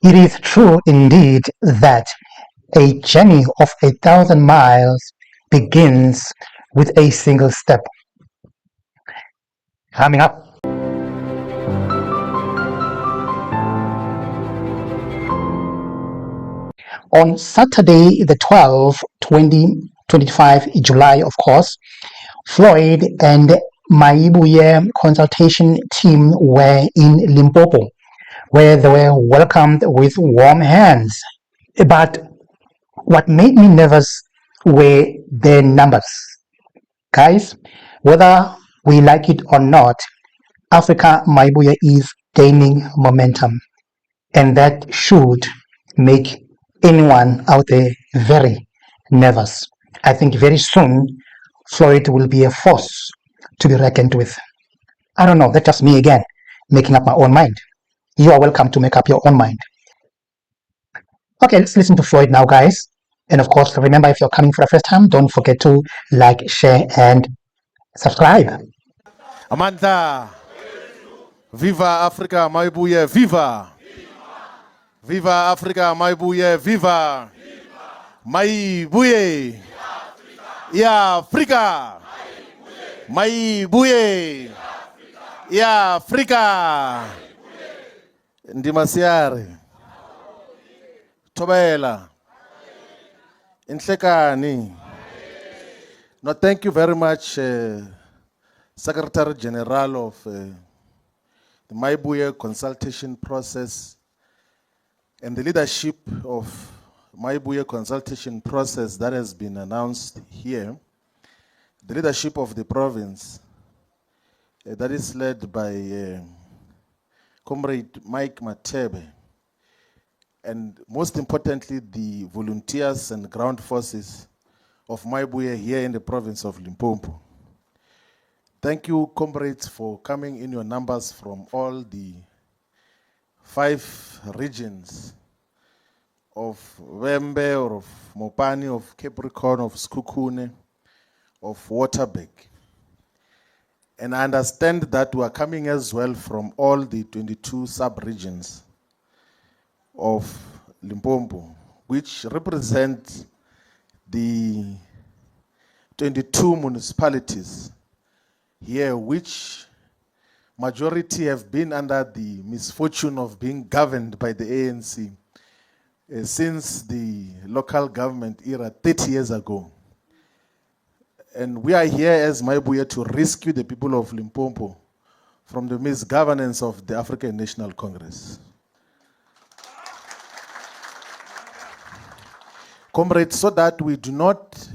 It is true indeed that a journey of 1,000 miles begins with a single step. Coming up. On Saturday, the 12th, 2025, July, of course, Floyd and Mayibuye Consultation team were in Limpopo, where they were welcomed with warm hands. But what made me nervous were the numbers. Guys, whether we like it or not, Africa Mayibuye is gaining momentum, and that should make anyone out there very nervous. I think very soon Floyd will be a force to be reckoned with. I don't know, that's just me again, making up my own mind. You are welcome to make up your own mind. Okay, let's listen to Floyd now, guys. And of course, remember, if you're coming for the first time, don't forget to like, share, and subscribe. Amanda, viva Africa, Maybuye, viva! Viva Africa, Maybuye, viva! Maybuye! Ya Africa! Maybuye! Ya Africa! Ndimasiare. Tobela. Inhlekani. No, thank you very much, Secretary General of the Mayibuye Consultation Process and the leadership of Mayibuye Consultation Process that has been announced here. The leadership of the province that is led by Comrade Mike Matebe, and most importantly, the volunteers and ground forces of Maybuye here in the province of Limpopo. Thank you, comrades, for coming in your numbers from all the 5 regions of Wembe, or of Mopani, of Capricorn, of Skukune, of Waterberg. And I understand that we are coming as well from all the 22 sub-regions of Limpopo, which represent the 22 municipalities here, which majority have been under the misfortune of being governed by the ANC since the local government era 30 years ago. And we are here as Maybuye to rescue the people of Limpopo from the misgovernance of the African National Congress. Comrades, so that we do not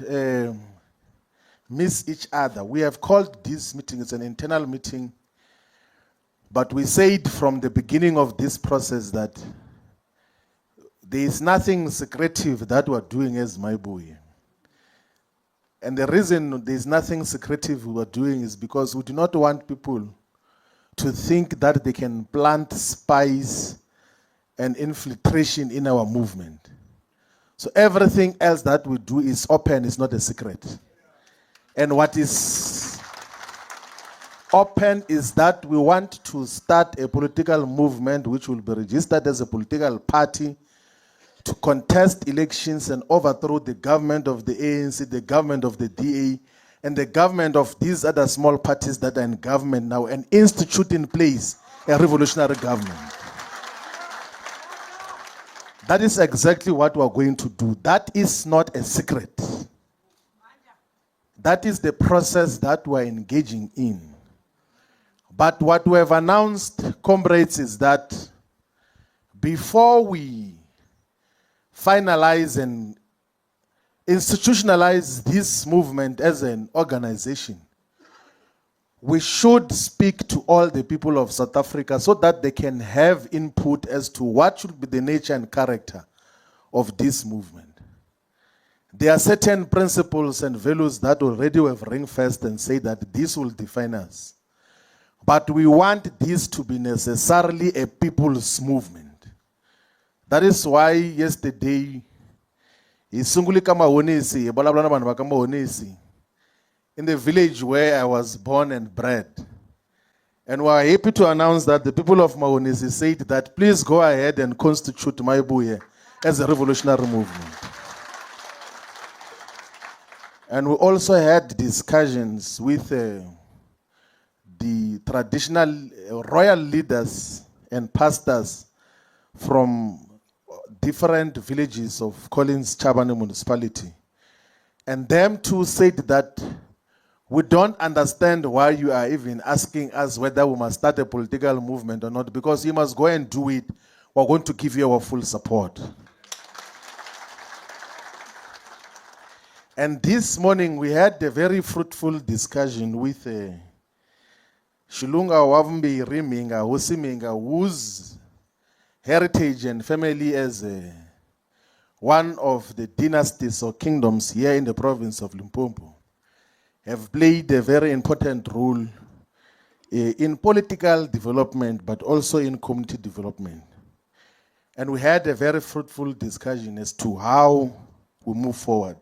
miss each other, we have called this meeting, it's an internal meeting, but we said from the beginning of this process that there is nothing secretive that we're doing as Maybuye. And the reason there is nothing secretive we're doing is because we do not want people to think that they can plant spies and infiltration in our movement. So everything else that we do is open, it's not a secret. And what is open is that we want to start a political movement which will be registered as a political party to contest elections and overthrow the government of the ANC, the government of the DA, and the government of these other small parties that are in government now, and institute in place a revolutionary government. That is exactly what we are going to do. That is not a secret. That is the process that we are engaging in. But what we have announced, comrades, is that before we finalize and institutionalize this movement as an organization, we should speak to all the people of South Africa so that they can have input as to what should be the nature and character of this movement. There are certain principles and values that already we have ring-fenced and say that this will define us. But we want this to be necessarily a people's movement. That is why yesterday, in the village where I was born and bred, And we are happy to announce that the people of Mahonisi said that please go ahead and constitute Maybuye as a revolutionary movement. And we also had discussions with the traditional royal leaders and pastors from different villages of Collins Chabane municipality. And them too said that we don't understand why you are even asking us whether we must start a political movement or not, because you must go and do it. We're going to give you our full support. And this morning we had a very fruitful discussion with Shilunga Wavumbi Riminga, Husiminga, whose heritage and family as one of the dynasties or kingdoms here in the province of Limpopo have played a very important role in political development, but also in community development. And we had a very fruitful discussion as to how we move forward.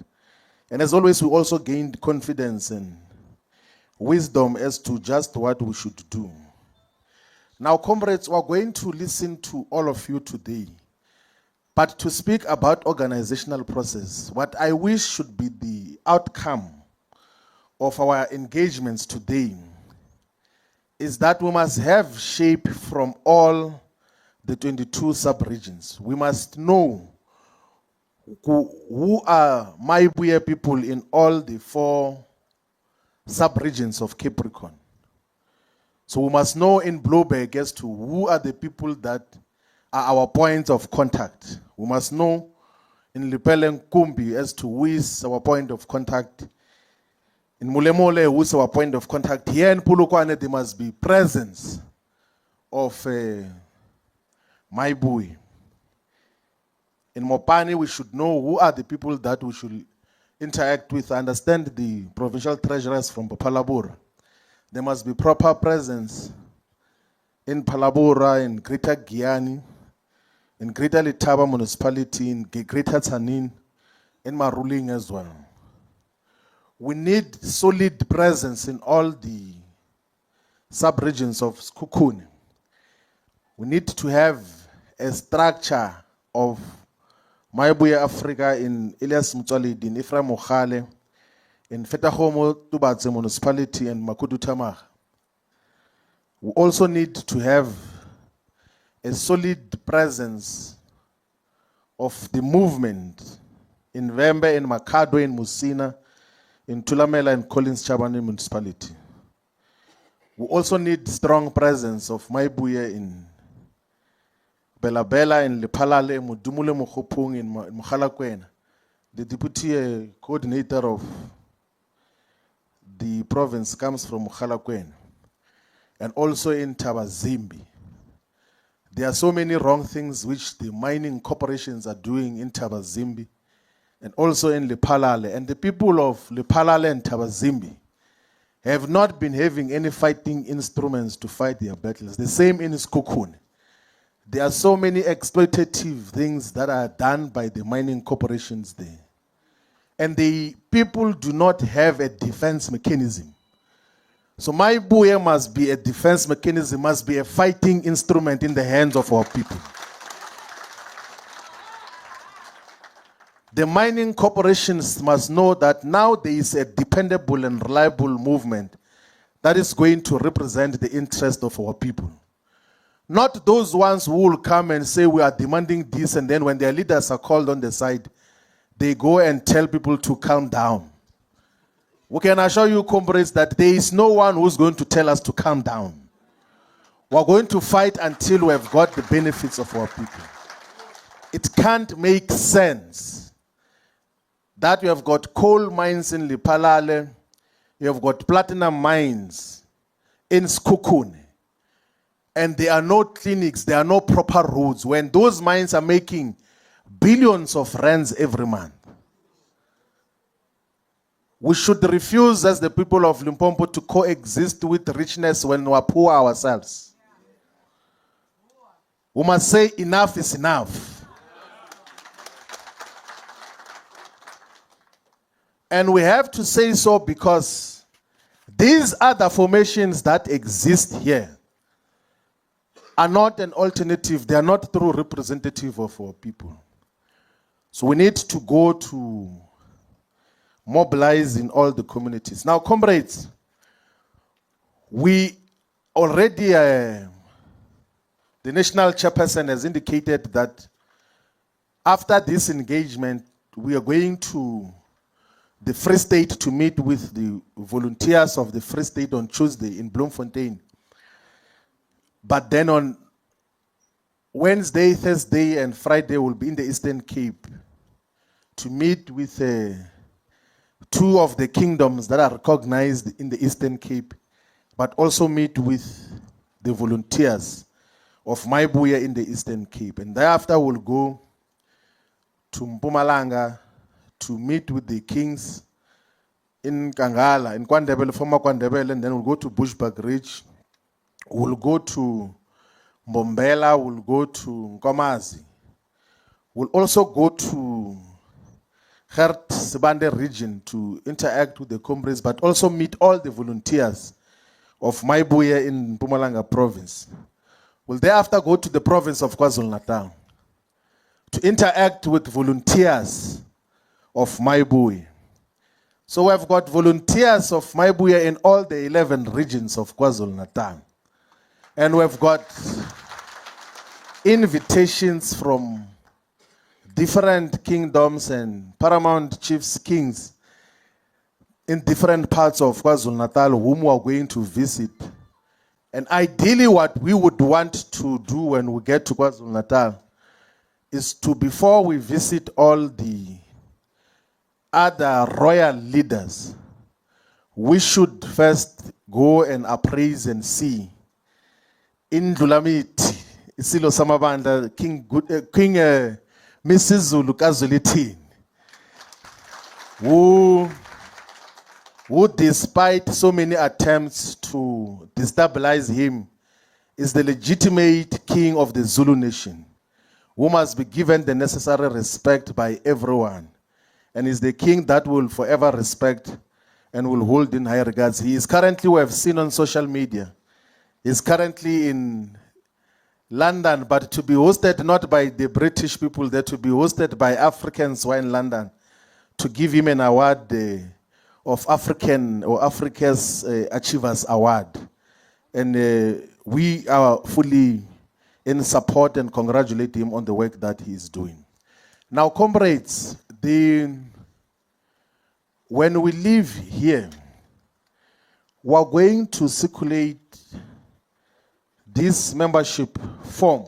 And as always, we also gained confidence and wisdom as to just what we should do. Now, comrades, we're going to listen to all of you today. But to speak about organizational process, what I wish should be the outcome of our engagements today is that we must have shape from all the 22 sub-regions. We must know who are Maybuye people in all the 4 sub-regions of Capricorn. So we must know in Blueberg as to who are the people that are our points of contact. We must know in Lepelle Kumbi as to who is our point of contact. In Mulemole, who is our point of contact. Here in POLOKWANE, there must be presence of Maybuye. In Mopani, we should know who are the people that we should interact with, understand the provincial treasurers from Palabura. There must be proper presence in Palabura, in Greater Guyani, in Greater Letaba municipality, in Greater Tanin, in Maruling as well. We need solid presence in all the sub-regions of Sekhukhune. We need to have a structure of Maybuye Africa in Elias Mutsalid, in Ephraim Mokhale, in Fetahomo Tubatse municipality and Makudu Tamar. We also need to have a solid presence of the movement in Vembe, in Makado, in Musina, in Tulamela and Collins Chabane municipality. We also need strong presence of Maybuye in Bela Bela, in Lepalale, Mudumule Mokhopung, in Mokhalakwena, the deputy coordinator of the province comes from Mokhalakwena, and also in Tabazimbi. There are so many wrong things which the mining corporations are doing in Tabazimbi and also in Lepalale. And the people of Lepalale and Tabazimbi have not been having any fighting instruments to fight their battles. The same in Sekhukhune. There are so many exploitative things that are done by the mining corporations there. And the people do not have a defense mechanism. So Maybuye must be a defense mechanism, must be a fighting instrument in the hands of our people. The mining corporations must know that now there is a dependable and reliable movement that is going to represent the interest of our people. Not those ones who will come and say we are demanding this, and then when their leaders are called on the side, they go and tell people to calm down. We can assure you, comrades, that there is no one who's going to tell us to calm down. We're going to fight until we have got the benefits of our people. It can't make sense that you have got coal mines in Lepalale, you have got platinum mines in Sekhukhune, and there are no clinics, there are no proper roads, when those mines are making billions of rands every month. We should refuse as the people of Limpopo to coexist with richness when we are poor ourselves. We must say enough is enough. And we have to say so because these are the formations that exist here. are not an alternative. They are not true representative of our people. So we need to go to mobilize in all the communities. Now, comrades, we already, the national chairperson has indicated that after this engagement, we are going to the Free State to meet with the volunteers of the Free State on Tuesday in Bloemfontein. But then on Wednesday, Thursday, and Friday, we'll be in the Eastern Cape to meet with two of the kingdoms that are recognized in the Eastern Cape, but also meet with the volunteers of Maybuye in the Eastern Cape. And thereafter, we'll go to Mpumalanga to meet with the kings in Kangala, in Kwandebele, former Kwandebele, and then we'll go to Bushbuck Ridge. We'll go to Mbombela, we'll go to Nkomazi. We'll also go to Gert Sibande region to interact with the comrades, but also meet all the volunteers of Maybuye in Mpumalanga province. We'll thereafter go to the province of KwaZulu-Natal to interact with volunteers of Maybuye. So we've got volunteers of Maybuye in all the 11 regions of KwaZulu-Natal. And we've got invitations from different kingdoms and paramount chiefs, kings in different parts of KwaZulu-Natal whom we are going to visit. And ideally what we would want to do when we get to KwaZulu-Natal is to, before we visit all the other royal leaders, we should first go and appraise and see in Dulamiti, Isilo Samabanda, King Mrs. Zulu Kazulitin, who despite so many attempts to destabilize him, is the legitimate king of the Zulu nation, who must be given the necessary respect by everyone, and is the king that will forever respect and will hold in high regards. He is currently, we have seen on social media, is currently in London, but to be hosted not by the British people there, to be hosted by Africans who are in London, to give him an award of African or Africa's Achievers Award. And we are fully in support and congratulate him on the work that he is doing. Now, comrades, when we leave here, we are going to circulate this membership form,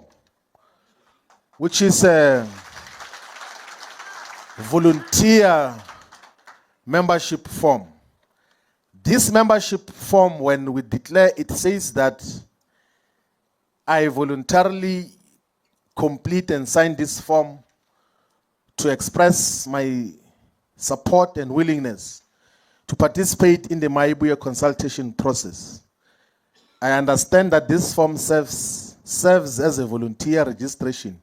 which is a volunteer membership form. This membership form, when we declare, it says that I voluntarily complete and sign this form to express my support and willingness to participate in the Mayibuye Consultation Process. I understand that this form serves as a volunteer registration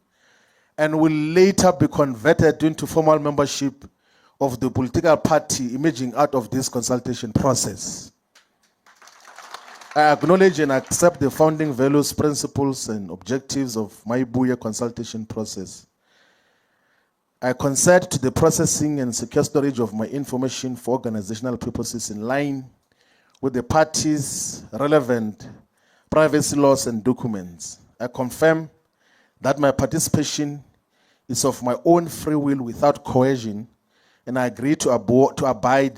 and will later be converted into formal membership of the political party emerging out of this consultation process. I acknowledge and accept the founding values, principles, and objectives of Mayibuye Consultation Process. I consent to the processing and secure storage of my information for organizational purposes in line with the party's relevant privacy laws and documents. I confirm that my participation is of my own free will without coercion, and I agree to abide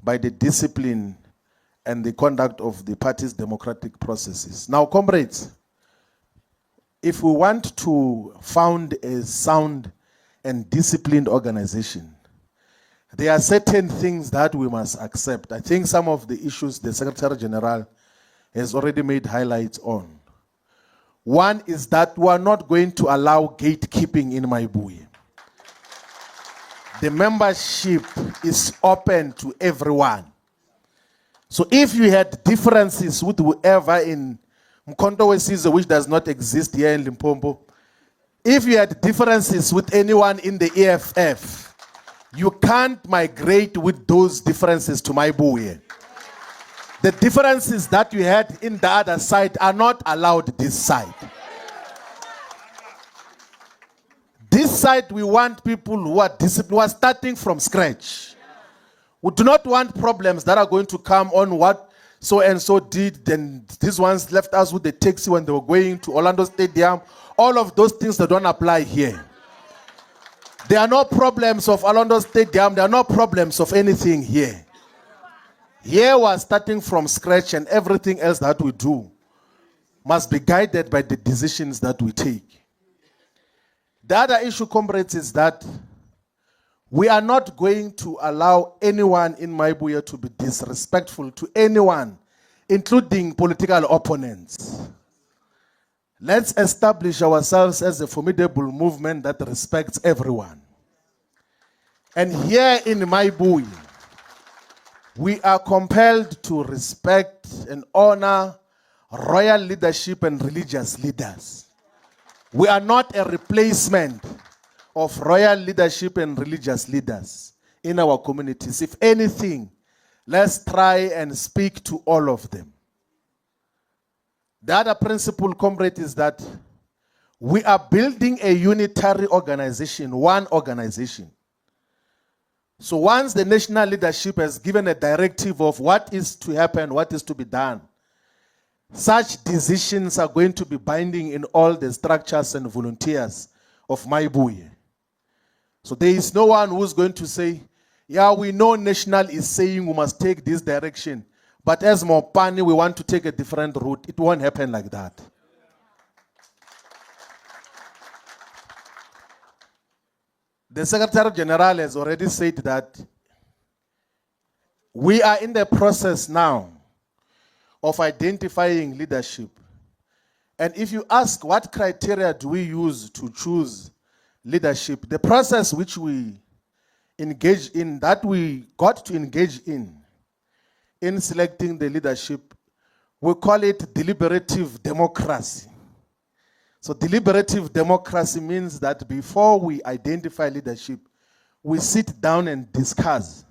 by the discipline and the conduct of the party's democratic processes. Now, comrades, if we want to found a sound and disciplined organization, there are certain things that we must accept. I think some of the issues the Secretary General has already made highlights on. One is that we are not going to allow gatekeeping in Maybuye. The membership is open to everyone. So if you had differences with whoever in Mkonto Wesizo, which does not exist here in Limpopo, if you had differences with anyone in the EFF, you can't migrate with those differences to Maybuye. The differences that you had in the other side are not allowed this side. side, we want people who are disciplined, who are starting from scratch. We do not want problems that are going to come on what so and so did, then these ones left us with the taxi when they were going to Orlando Stadium. All of those things that don't apply here. There are no problems of Orlando Stadium. There are no problems of anything here. Here we are starting from scratch, and everything else that we do must be guided by the decisions that we take. The other issue, comrades, is that we are not going to allow anyone in Maybuye to be disrespectful to anyone, including political opponents. Let's establish ourselves as a formidable movement that respects everyone. And here in Maybuye, we are compelled to respect and honor royal leadership and religious leaders. We are not a replacement of royal leadership and religious leaders in our communities. If anything, let's try and speak to all of them. The other principle, comrade, is that we are building a unitary organization, one organization. So once the national leadership has given a directive of what is to happen, what is to be done, such decisions are going to be binding in all the structures and volunteers of Maybuye. So there is no one who's going to say, yeah, we know national is saying we must take this direction, but as Mopani, we want to take a different route. It won't happen like that. The Secretary General has already said that we are in the process now of identifying leadership. And if you ask what criteria do we use to choose leadership, the process which we engage in, that we got to engage in selecting the leadership, we call it deliberative democracy. So deliberative democracy means that before we identify leadership, we sit down and discuss.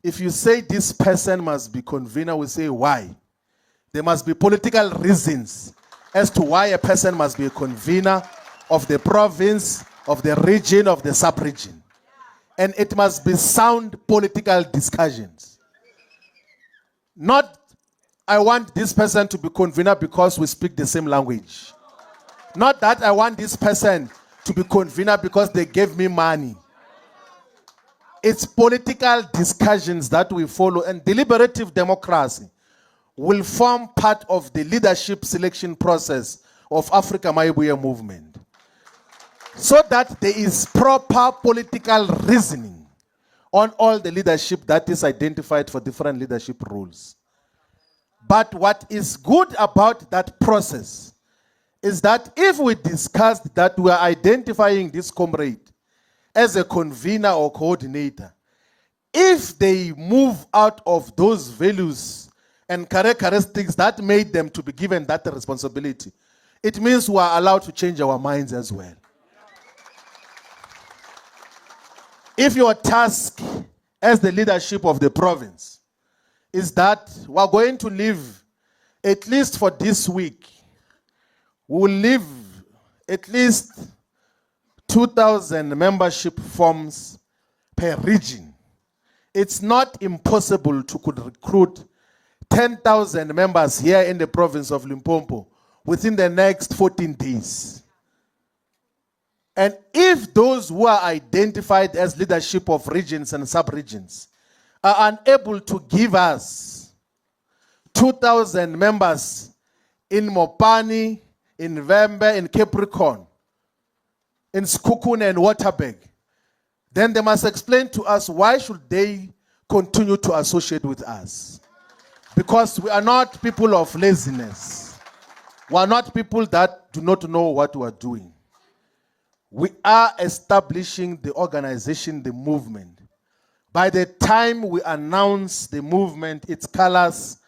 If you say this person must be convener, we say why. There must be political reasons as to why a person must be a convener of the province, of the region, of the sub-region. And it must be sound political discussions. Not, I want this person to be convener because we speak the same language. Not that I want this person to be convener because they gave me money. It's political discussions that we follow, and deliberative democracy will form part of the leadership selection process of Africa Maybuye movement, so that there is proper political reasoning on all the leadership that is identified for different leadership roles. But what is good about that process is that if we discuss that we are identifying this comrade as a convener or coordinator, if they move out of those values and characteristics that made them to be given that responsibility, it means we are allowed to change our minds as well. If your task as the leadership of the province is that we are going to live, at least for this week, we will leave at least 2,000 membership forms per region. It's not impossible to could recruit 10,000 members here in the province of Limpopo within the next 14 days. And if those who are identified as leadership of regions and sub-regions are unable to give us 2,000 members in Mopani, in Vembe, in Capricorn, in Sekhukhune and Waterberg, then they must explain to us why should they continue to associate with us. Because we are not people of laziness. We are not people that do not know what we are doing. We are establishing the organization, the movement. By the time we announce the movement, its colors,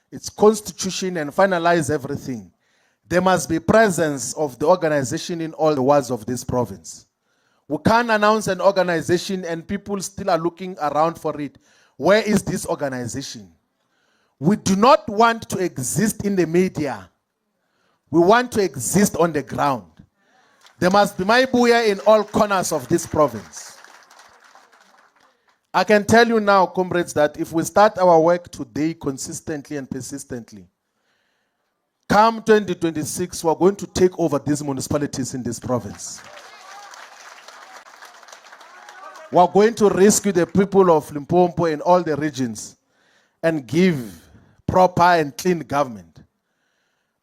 its constitution, and finalize everything, there must be presence of the organization in all the wards of this province. We can't announce an organization and people still are looking around for it. Where is this organization? We do not want to exist in the media. We want to exist on the ground. There must be Maybuye in all corners of this province. I can tell you now, comrades, that if we start our work today consistently and persistently, come 2026, we're going to take over these municipalities in this province. We're going to rescue the people of Limpopo and all the regions and give proper and clean government.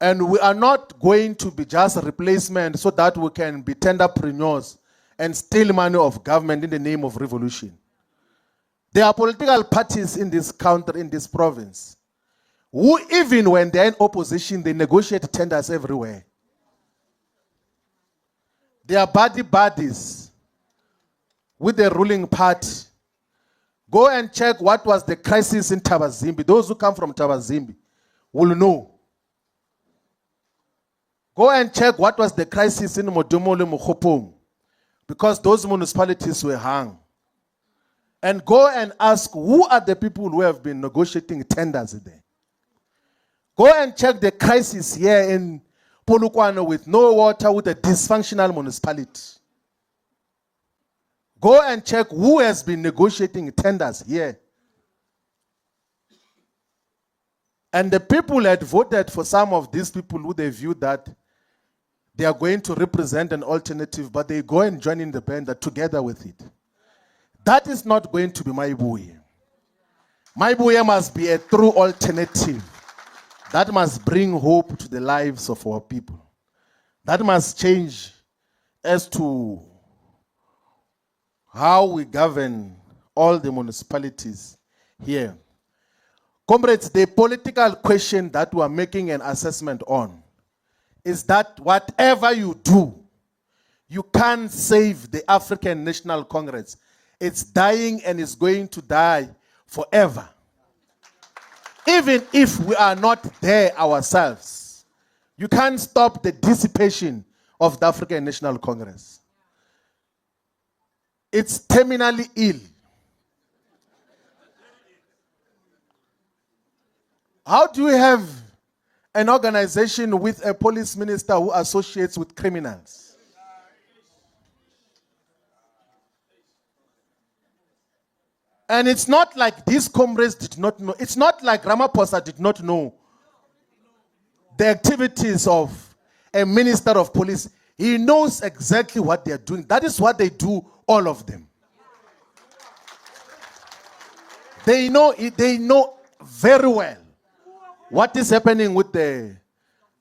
And we are not going to be just a replacement so that we can be tenderpreneurs and steal money of government in the name of revolution. There are political parties in this country, in this province, who even when they're in opposition, they negotiate tenders everywhere. They are buddies with the ruling party. Go and check what was the crisis in Tabazimbi. Those who come from Tabazimbi will know. Go and check what was the crisis in Modomole Mokopong, because those municipalities were hung. And go and ask who are the people who have been negotiating tenders there. Go and check the crisis here in POLOKWANE with no water, with a dysfunctional municipality. Go and check who has been negotiating tenders here. And the people had voted for some of these people who they viewed that they are going to represent an alternative, but they go and join in the band together with it. That is not going to be Maybuye. Maybuye must be a true alternative. That must bring hope to the lives of our people. That must change as to how we govern all the municipalities here. Comrades, the political question that we are making an assessment on is that whatever you do, you can't save the African National Congress. It's dying and it's going to die forever. Even if we are not there ourselves, you can't stop the dissipation of the African National Congress. It's terminally ill. How do we have an organization with a police minister who associates with criminals? And it's not like these comrades did not know. It's not like Ramaphosa did not know the activities of a minister of police. He knows exactly what they are doing. That is what they do, all of them. They know very well what is happening with the...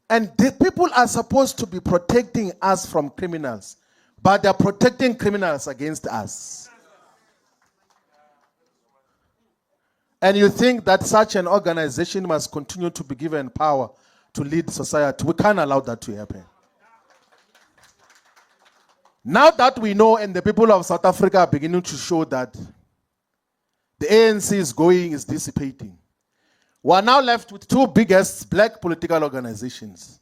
And the people are supposed to be protecting us from criminals, but they're protecting criminals against us. And you think that such an organization must continue to be given power to lead society. We can't allow that to happen. Now that we know, and the people of South Africa are beginning to show that the ANC is dissipating, we are now left with two biggest black political organizations.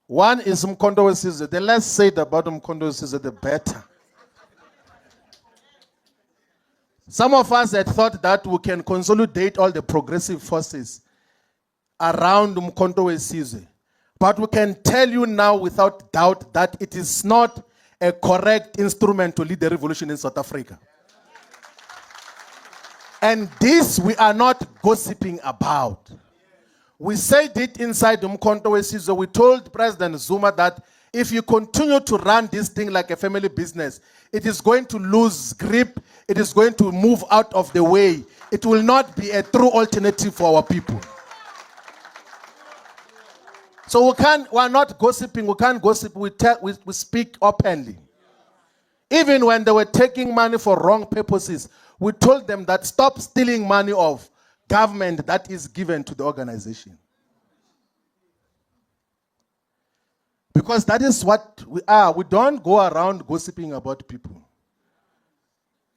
One is Umkhonto weSizwe. The less said about Umkhonto weSizwe, the better. Some of us had thought that we can consolidate all the progressive forces around Umkhonto weSizwe. But we can tell you now without doubt that it is not a correct instrument to lead the revolution in South Africa. And this we are not gossiping about. We said it inside Umkhonto weSizwe. We told President Zuma that if you continue to run this thing like a family business, it is going to lose grip. It is going to move out of the way. It will not be a true alternative for our people. So we're not gossiping. We can't gossip. We speak openly. Even when they were taking money for wrong purposes, we told them that stop stealing money of government that is given to the organization. Because that is what we are. We don't go around gossiping about people.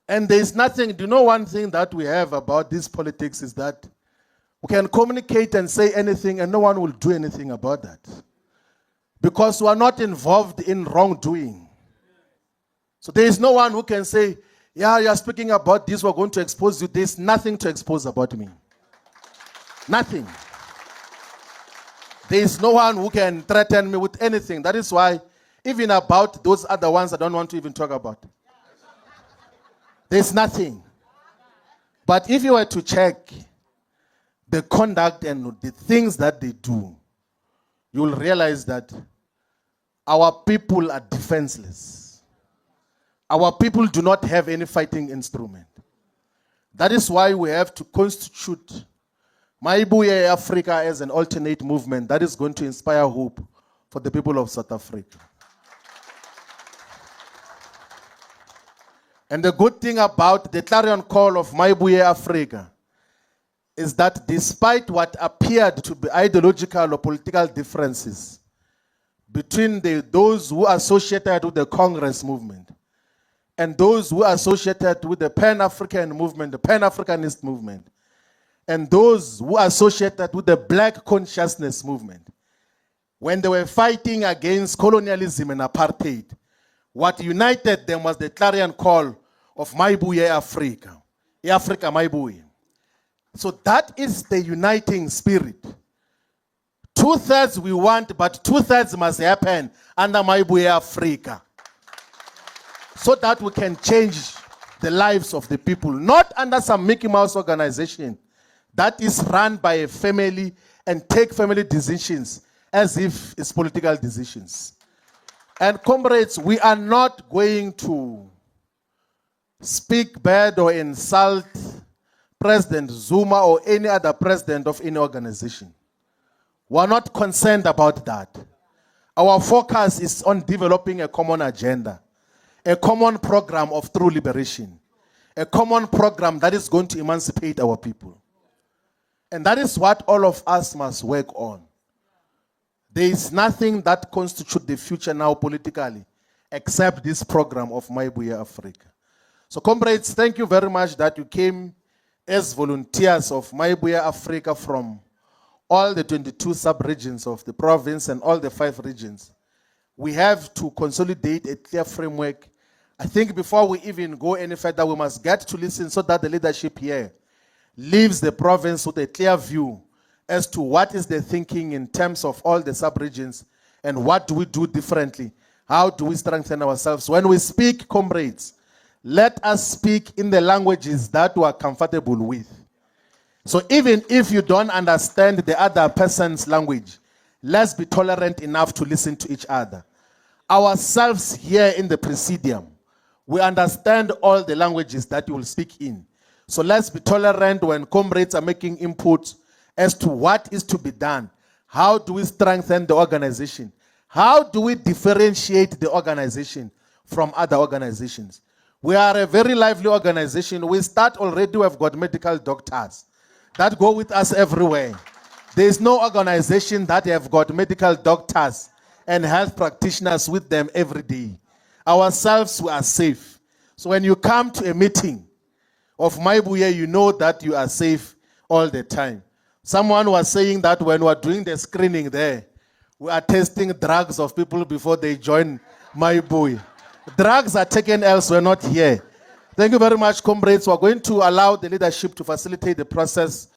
And there is nothing, do you know one thing that we have about this politics is that we can communicate and say anything and no one will do anything about that. Because we are not involved in wrongdoing. So there is no one who can say, yeah, you are speaking about this, we're going to expose you. There is nothing to expose about me. Nothing. There is no one who can threaten me with anything. That is why, even about those other ones, I don't want to even talk about. There's nothing. But if you were to check the conduct and the things that they do, you will realize that our people are defenseless. Our people do not have any fighting instrument. That is why we have to constitute Mayibuye Africa as an alternate movement that is going to inspire hope for the people of South Africa. And the good thing about the clarion call of Mayibuye Africa is that despite what appeared to be ideological or political differences between those who are associated with the Congress movement and those who are associated with the Pan-African movement, the Pan-Africanist movement, and those who are associated with the Black consciousness movement, when they were fighting against colonialism and apartheid, what united them was the clarion call of Mayibuye Africa, Africa Mayibuye. So that is the uniting spirit. 2/3 we want, but 2/3 must happen under Mayibuye Africa, so that we can change the lives of the people, not under some Mickey Mouse organization that is run by a family and take family decisions as if it's political decisions. And comrades, we are not going to speak bad or insult President Zuma or any other president of any organization. We're not concerned about that. Our focus is on developing a common agenda, a common program of true liberation, a common program that is going to emancipate our people. And that is what all of us must work on. There is nothing that constitutes the future now politically except this program of Mayibuye Africa. So comrades, thank you very much that you came as volunteers of Mayibuye Africa from all the 22 sub-regions of the province and all the 5 regions. We have to consolidate a clear framework. I think before we even go any further, we must get to listen so that the leadership here leaves the province with a clear view as to what is the thinking in terms of all the sub-regions and what do we do differently. How do we strengthen ourselves? When we speak, comrades, let us speak in the languages that we are comfortable with. So even if you don't understand the other person's language, let's be tolerant enough to listen to each other. Ourselves here in the Presidium, we understand all the languages that you will speak in. So let's be tolerant when comrades are making input as to what is to be done. How do we strengthen the organization? How do we differentiate the organization from other organizations? We are a very lively organization. We start already, we've got medical doctors that go with us everywhere. There is no organization that have got medical doctors and health practitioners with them every day. Ourselves, we are safe. So when you come to a meeting of Maybuye, you know that you are safe all the time. Someone was saying that when we are doing the screening there, we are testing drugs of people before they join Maybuye. Drugs are taken elsewhere, not here. Thank you very much, comrades. We are going to allow the leadership to facilitate the process